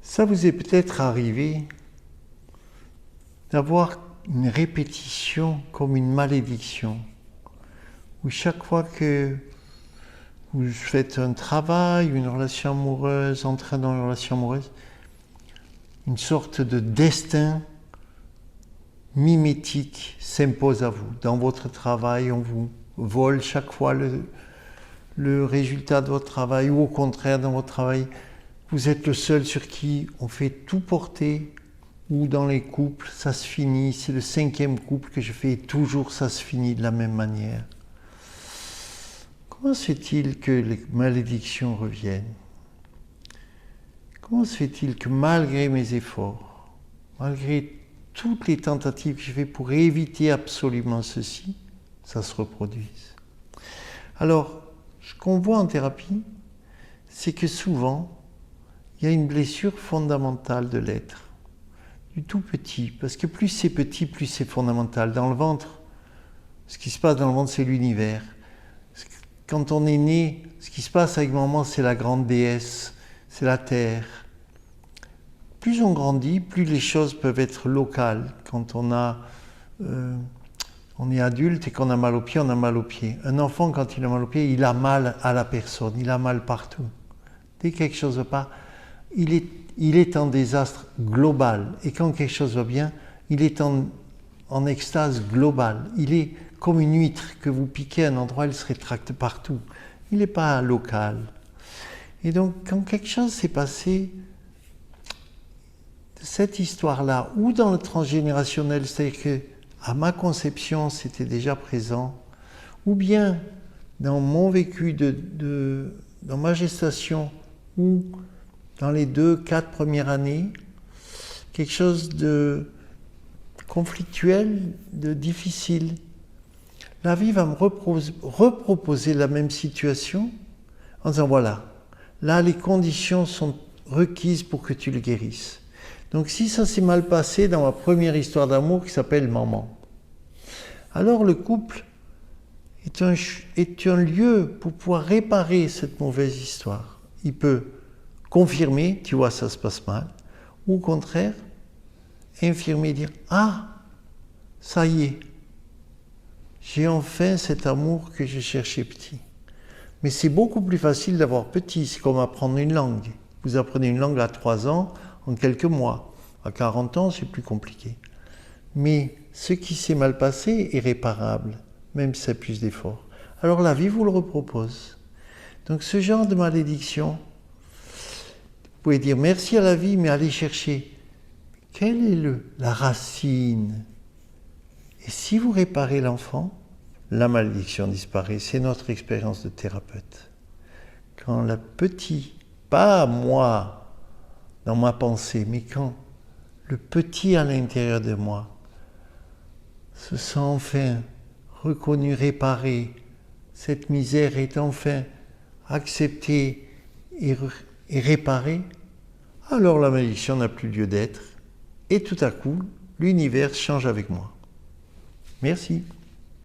Ça vous est peut-être arrivé d'avoir une répétition comme une malédiction, où chaque fois que vous faites un travail, une relation amoureuse, entrez dans une relation amoureuse, une sorte de destin mimétique s'impose à vous. Dans votre travail, on vous vole chaque fois le résultat de votre travail, ou au contraire, dans votre travail, vous êtes le seul sur qui on fait tout porter, ou dans les couples, ça se finit, c'est le 5e couple que je fais, et toujours ça se finit de la même manière. Comment se fait-il que les malédictions reviennent? Comment se fait-il que malgré mes efforts, malgré toutes les tentatives que je fais pour éviter absolument ceci, ça se reproduise? Alors, ce qu'on voit en thérapie, c'est que souvent, il y a une blessure fondamentale de l'être, du tout petit, parce que plus c'est petit, plus c'est fondamental. Dans le ventre, ce qui se passe dans le ventre, c'est l'univers. Quand on est né, ce qui se passe avec maman, c'est la grande déesse, c'est la terre. Plus on grandit, plus les choses peuvent être locales. Quand on est adulte et qu'on a mal aux pieds, on a mal aux pieds. Un enfant, quand il a mal aux pieds, il a mal à la personne, il a mal partout. Dès que quelque chose ne va pas, il est en désastre global. Et quand quelque chose va bien, il est en extase globale. Il est comme une huître que vous piquez à un endroit, elle se rétracte partout. Il n'est pas local. Et donc, quand quelque chose s'est passé, cette histoire-là, ou dans le transgénérationnel, c'est-à-dire que à ma conception, c'était déjà présent, ou bien dans mon vécu dans ma gestation, ou dans les 2-4 premières années, quelque chose de conflictuel, de difficile. La vie va me reproposer la même situation en disant voilà, là les conditions sont requises pour que tu le guérisses. Donc si ça s'est mal passé dans ma première histoire d'amour qui s'appelle Maman, alors le couple est un lieu pour pouvoir réparer cette mauvaise histoire. Il peut confirmer, tu vois, ça se passe mal, ou au contraire, infirmer, dire ah, ça y est, j'ai enfin cet amour que je cherchais petit. Mais c'est beaucoup plus facile d'avoir petit, c'est comme apprendre une langue. Vous apprenez une langue à 3 ans, en quelques mois. À 40 ans, c'est plus compliqué. Mais ce qui s'est mal passé est réparable, même si ça a plus d'efforts. Alors la vie vous le repropose. Donc ce genre de malédiction, vous pouvez dire merci à la vie, mais allez chercher quelle est la racine. Et si vous réparez l'enfant, la malédiction disparaît. C'est notre expérience de thérapeute. Quand le petit, pas moi, dans ma pensée, mais quand le petit à l'intérieur de moi se sent enfin reconnu, réparé, cette misère est enfin acceptée et réparée, alors la malédiction n'a plus lieu d'être et tout à coup, l'univers change avec moi. Merci.